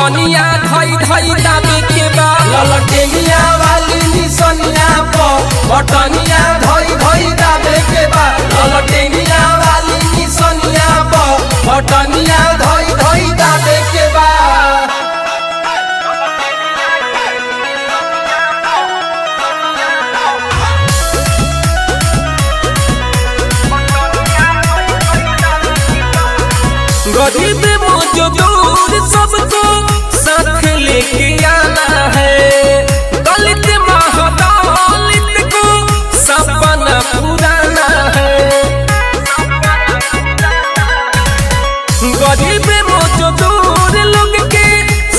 बटनिया धई धई दाबे के बा ललटेनिया वाली निसनिया प बटनिया धई धई दाबे के बा ललटेनिया वाली निसनिया प बटनिया धई धई दाबे के बा। गरीब मजदूर सबको साथ लेके आना है, दलित महादलित को सपना पुराना है। गरीब मजदूर लोग के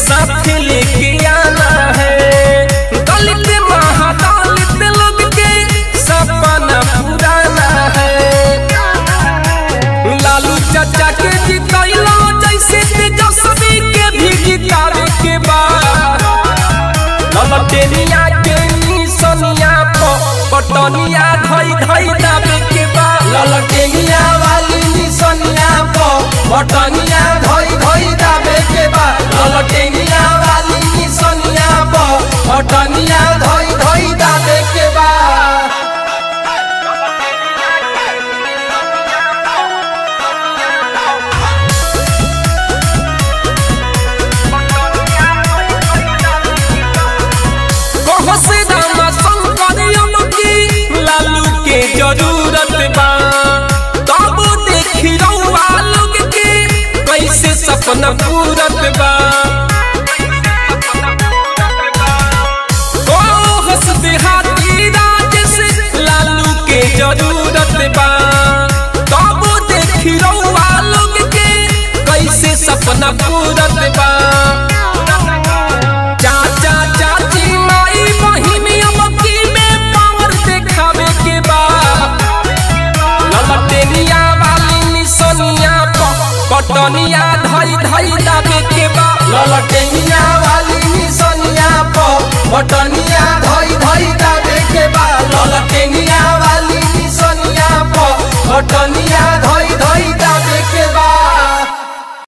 साथ लेके आना है, दलित महादलित लोग के सपना पुराना है। लालू चाचा के जितैला जैसे तेजस्वी के भी जितावे के बा ललटेनिया के निसनिया प बटनिया धई धई दाबे के बा ललटेनिया वाली निसनिया प बटनिया धई धई दाबे के बा ललटेनिया वाली निसनिया प बटनिया धई धई दाबे के बा। जरूरत बा तब देखी रउआ लोग के कैसे सपना पूरत बा। ओ हंसते हाथी राजेश लालू के जरूरत बा तब देखी रउआ लोग के कैसे सपना पूरत बा। चाचा चाची माई बहिन अबकी में पावर देखावे के बा ललटेनिया वाली निसनिया प बटनिया धई धई दाबे के बा ललटेनिया वाली निसनिया प बटनिया धई धई दाबे के बा ललटेनिया।